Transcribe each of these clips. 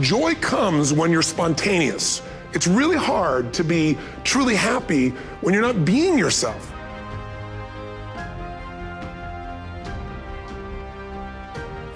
Joy comes when you're spontaneous. It's really hard to be truly happy when you're not being yourself.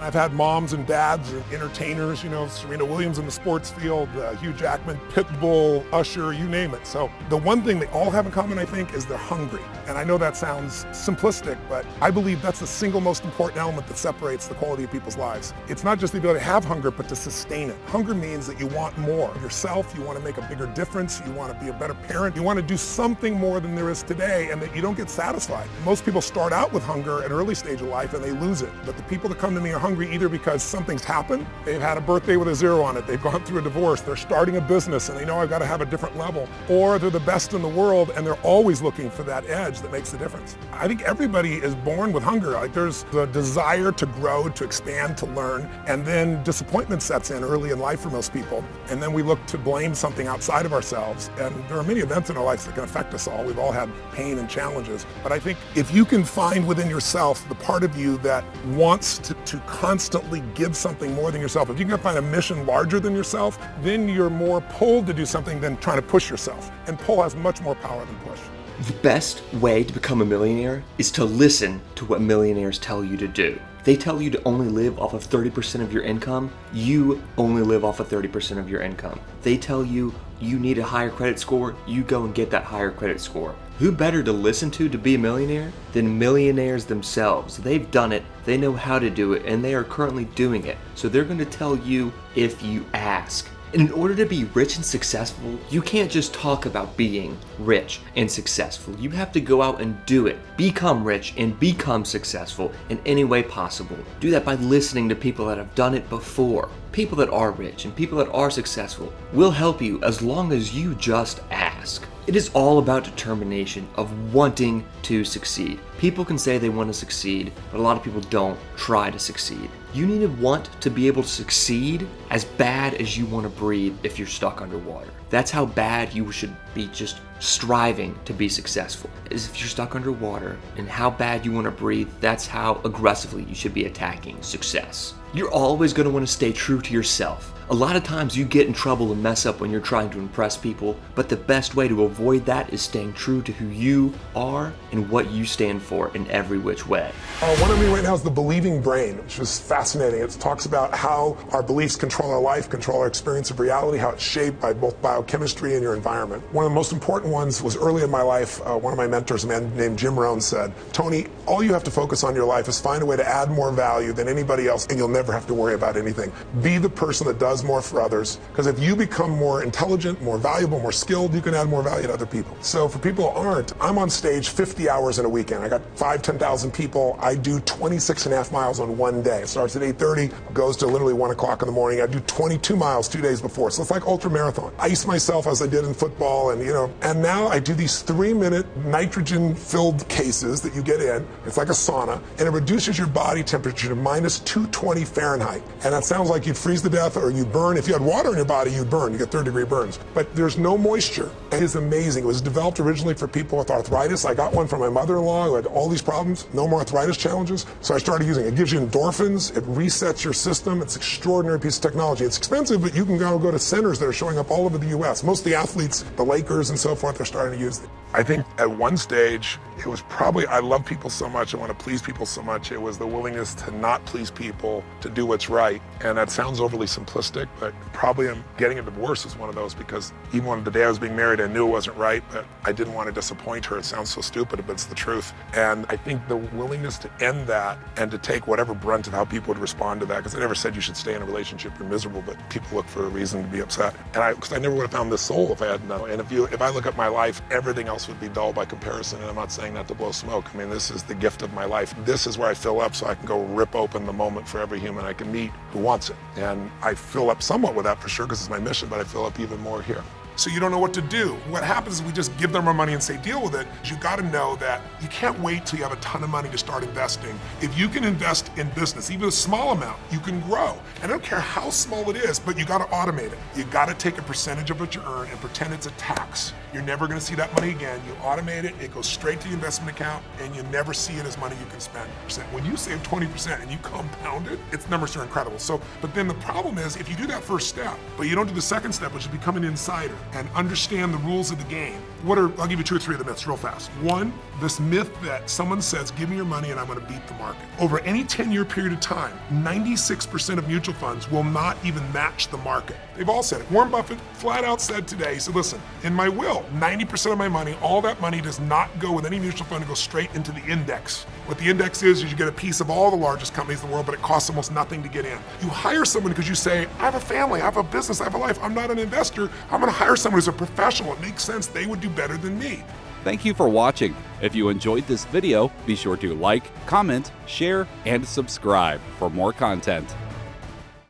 I've had moms and dads and entertainers, Serena Williams in the sports field, Hugh Jackman, Pitbull, Usher, you name it. So the one thing they all have in common, I think, is they're hungry. And I know that sounds simplistic, but I believe that's the single most important element that separates the quality of people's lives. It's not just the ability to have hunger, but to sustain it. Hunger means that you want more of yourself, you want to make a bigger difference, you want to be a better parent, you want to do something more than there is today, and that you don't get satisfied. Most people start out with hunger at an early stage of life and they lose it. But the people that come to me are hungry either because something's happened, they've had a birthday with a 0 on it, they've gone through a divorce, they're starting a business and they know I've got to have a different level, or they're the best in the world and they're always looking for that edge that makes the difference. I think everybody is born with hunger. Like there's the desire to grow, to expand, to learn, and then disappointment sets in early in life for most people. And then we look to blame something outside of ourselves. And there are many events in our lives that can affect us all. We've all had pain and challenges. But I think if you can find within yourself the part of you that wants to constantly give something more than yourself, if you can find a mission larger than yourself, then you're more pulled to do something than trying to push yourself. And pull has much more power than push. The best way to become a millionaire is to listen to what millionaires tell you to do. If they tell you to only live off of 30% of your income, you only live off of 30% of your income. They tell you you need a higher credit score, you go and get that higher credit score. Who better to listen to be a millionaire than millionaires themselves? They've done it, they know how to do it, and they are currently doing it. So they're going to tell you if you ask. And in order to be rich and successful, you can't just talk about being rich and successful. You have to go out and do it. Become rich and become successful in any way possible. Do that by listening to people that have done it before. People that are rich and people that are successful will help you as long as you just ask. It is all about determination of wanting to succeed. People can say they want to succeed, but a lot of people don't try to succeed. You need to want to be able to succeed as bad as you want to breathe if you're stuck underwater. That's how bad you should be just striving to be successful. Is if you're stuck underwater and how bad you want to breathe, that's how aggressively you should be attacking success. You're always going to want to stay true to yourself. A lot of times you get in trouble and mess up when you're trying to impress people, but the best way to avoid that is staying true to who you are and what you stand for in every which way. One of me right now is The Believing Brain, which is fascinating. It talks about how our beliefs control our life, control our experience of reality, how it's shaped by both biochemistry and your environment. One of the most important ones was early in my life, one of my mentors, a man named Jim Rohn, said, Tony, all you have to focus on in your life is find a way to add more value than anybody else, and you'll never have to worry about anything. Be the person that does more for others, because if you become more intelligent, more valuable, more skilled, you can add more value to other people. So for people who aren't, I'm on stage 50 hours in a weekend. I got 10,000 people. I do 26.5 miles on one day. It starts at 8:30, goes to literally 1 o'clock in the morning. I do 22 miles 2 days before. So it's like ultra marathon. I ice myself as I did in football, and now I do these 3-minute nitrogen-filled cases that you get in. It's like a sauna, and it reduces your body temperature to minus 220 Fahrenheit. And that sounds like you'd freeze to death or you burn. If you had water in your body, you'd burn. You get 3rd-degree burns. But there's no moisture. It is amazing. It was developed originally for people with arthritis. I got one from my mother-in-law who had all these problems, no more arthritis challenges. So I started using it. It gives you endorphins. It resets your system. It's an extraordinary piece of technology. It's expensive, but you can go to centers that are showing up all over the U.S. Most of the athletes, the Lakers and so forth, are starting to use it. I think at one stage, it was probably, I love people so much, I want to please people so much, it was the willingness to not please people, to do what's right. And that sounds overly simplistic, but probably getting a divorce is one of those, because even on the day I was being married, I knew it wasn't right, but I didn't want to disappoint her. It sounds so stupid, but it's the truth. And I think the willingness to end that and to take whatever brunt of how people would respond to that, because I never said you should stay in a relationship, you're miserable, but people look for a reason to be upset. And because I never would have found this soul if I had known. And if I look at my life, everything else would be dull by comparison, and I'm not saying that to blow smoke. I mean, this is the gift of my life. This is where I fill up so I can go rip open the moment for every human I can meet who wants it. And I fill up somewhat with that for sure, because it's my mission, but I fill up even more here. So you don't know what to do. What happens is we just give them our money and say, deal with it. You gotta know that you can't wait till you have a ton of money to start investing. If you can invest in business, even a small amount, you can grow. And I don't care how small it is, but you gotta automate it. You gotta take a percentage of what you earn and pretend it's a tax. You're never going to see that money again. You automate it, it goes straight to the investment account, and you never see it as money you can spend. When you save 20% and you compound it, its numbers are incredible. So, but then the problem is, if you do that first step, but you don't do the second step, which is become an insider and understand the rules of the game. I'll give you 2 or 3 of the myths real fast. One, this myth that someone says, give me your money and I'm going to beat the market. Over any 10-year period of time, 96% of mutual funds will not even match the market. They've all said it. Warren Buffett flat out said today, he said, listen, in my will, 90% of my money, all that money does not go with any mutual fund, it goes straight into the index. What the index is you get a piece of all the largest companies in the world, but it costs almost nothing to get in. You hire someone because you say, I have a family, I have a business, I have a life, I'm not an investor, I'm gonna hire someone who's a professional. It makes sense, they would do better than me. Thank you for watching. If you enjoyed this video, be sure to like, comment, share, and subscribe for more content.